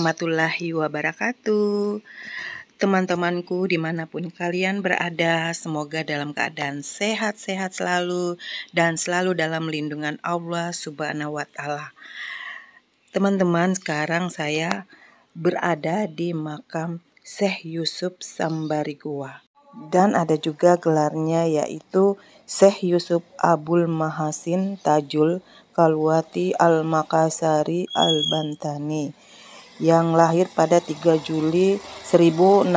warahmatullahi wabarakatuh. Teman-temanku dimanapun kalian berada, semoga dalam keadaan sehat-sehat selalu dan selalu dalam lindungan Allah Subhanahu wa Ta'ala. Teman-teman, sekarang saya berada di makam Syekh Yusuf Sambarigua, dan ada juga gelarnya yaitu Syekh Yusuf Abul Mahasin Tajul Kalwati Al-Makassari Al-Bantani yang lahir pada 3 Juli 1626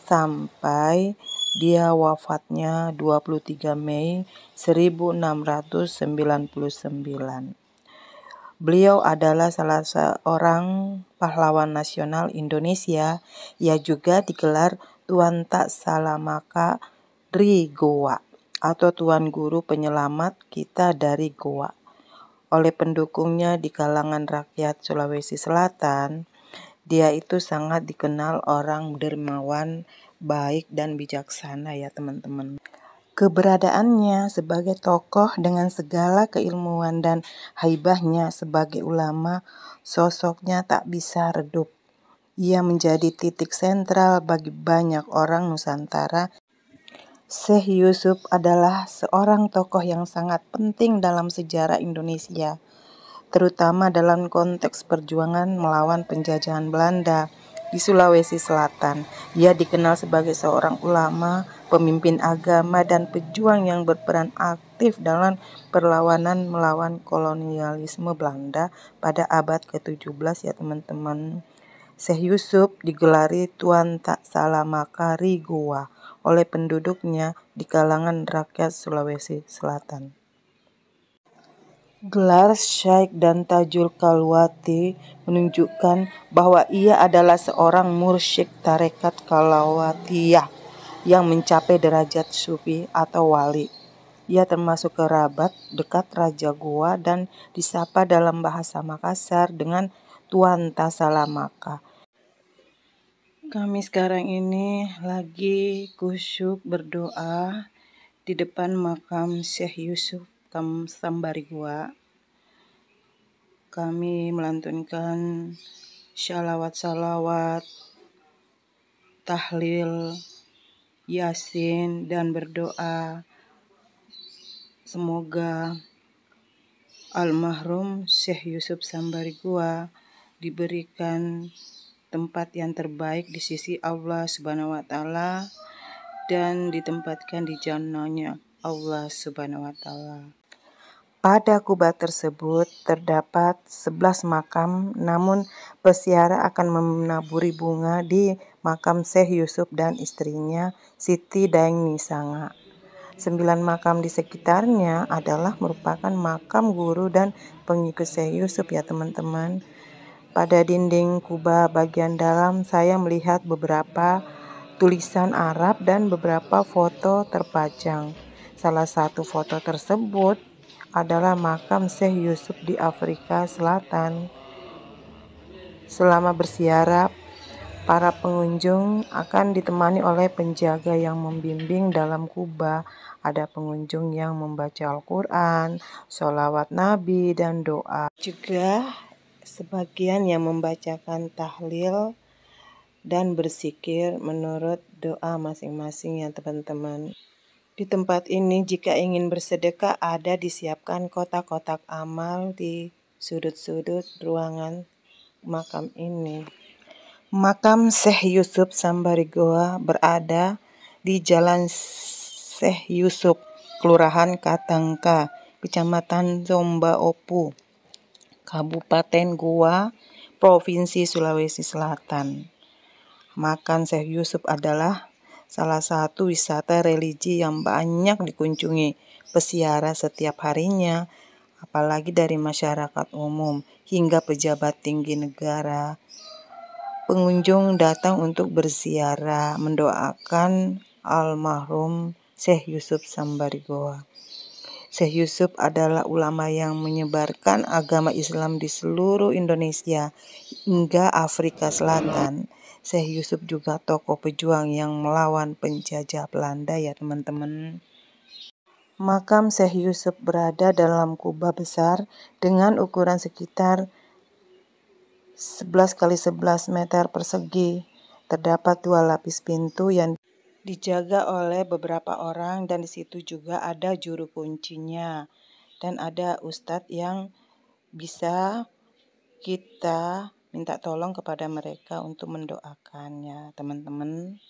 sampai dia wafatnya 23 Mei 1699. Beliau adalah salah seorang pahlawan nasional Indonesia. Ia juga digelar Tuan Tak Salamaka Ri Goa atau Tuan Guru Penyelamat kita dari Goa oleh pendukungnya di kalangan rakyat Sulawesi Selatan. Dia itu sangat dikenal orang dermawan, baik dan bijaksana ya teman-teman. Keberadaannya sebagai tokoh dengan segala keilmuan dan haibahnya sebagai ulama, sosoknya tak bisa redup. Ia menjadi titik sentral bagi banyak orang Nusantara. Syekh Yusuf adalah seorang tokoh yang sangat penting dalam sejarah Indonesia, terutama dalam konteks perjuangan melawan penjajahan Belanda di Sulawesi Selatan. Ia dikenal sebagai seorang ulama, pemimpin agama, dan pejuang yang berperan aktif dalam perlawanan melawan kolonialisme Belanda pada abad ke-17 ya teman-teman. Syekh Yusuf digelari Tuan Tak Salamaka Ri Goa oleh penduduknya di kalangan rakyat Sulawesi Selatan. Gelar Syekh dan Tajul Kalwati menunjukkan bahwa ia adalah seorang mursyid tarekat Kalawatiyah yang mencapai derajat sufi atau wali. Ia termasuk kerabat dekat Raja Goa dan disapa dalam bahasa Makassar dengan Tuan Ta Salamaka. Kami sekarang ini lagi kusyuk berdoa di depan makam Syekh Yusuf Sambarigua. Kami melantunkan shalawat-shalawat, tahlil, yasin, dan berdoa semoga almarhum Syekh Yusuf Sambarigua diberikan tempat yang terbaik di sisi Allah Subhanahu wa Ta'ala dan ditempatkan di jannahnya Allah Subhanahu wa Ta'ala. Pada kubah tersebut terdapat 11 makam, namun peziarah akan menaburi bunga di makam Syekh Yusuf dan istrinya Siti Daeng Nisanga. 9 makam di sekitarnya adalah merupakan makam guru dan pengikut Syekh Yusuf ya teman-teman. Pada dinding kubah bagian dalam saya melihat beberapa tulisan Arab dan beberapa foto terpajang. Salah satu foto tersebut adalah makam Syekh Yusuf di Afrika Selatan. Selama berziarah, para pengunjung akan ditemani oleh penjaga yang membimbing dalam kubah. Ada pengunjung yang membaca Al-Quran, sholawat Nabi, dan doa. Juga sebagian yang membacakan tahlil dan berzikir menurut doa masing-masing ya teman-teman. Di tempat ini jika ingin bersedekah ada disiapkan kotak-kotak amal di sudut-sudut ruangan makam ini. Makam Syekh Yusuf Sambarigua berada di Jalan Syekh Yusuf, Kelurahan Katangka, Kecamatan Zomba-Opu, Kabupaten Goa, Provinsi Sulawesi Selatan. Makam Syekh Yusuf adalah salah satu wisata religi yang banyak dikunjungi peziarah setiap harinya, apalagi dari masyarakat umum hingga pejabat tinggi negara. Pengunjung datang untuk berziarah, mendoakan almarhum Syekh Yusuf Sambarigua. Syekh Yusuf adalah ulama yang menyebarkan agama Islam di seluruh Indonesia hingga Afrika Selatan. Syekh Yusuf juga tokoh pejuang yang melawan penjajah Belanda ya teman-teman. Makam Syekh Yusuf berada dalam kubah besar dengan ukuran sekitar 11 kali 11 meter persegi. Terdapat 2 lapis pintu yang dijaga oleh beberapa orang, dan di situ juga ada juru kuncinya. Dan ada ustadz yang bisa kita minta tolong kepada mereka untuk mendoakannya, teman-teman.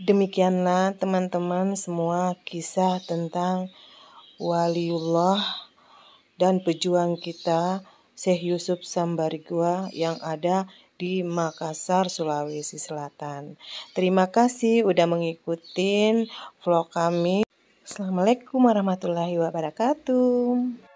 Demikianlah teman-teman semua kisah tentang waliullah dan pejuang kita Syekh Yusuf Sambarigua yang ada di Makassar, Sulawesi Selatan. Terima kasih udah mengikuti vlog kami. Assalamualaikum warahmatullahi wabarakatuh.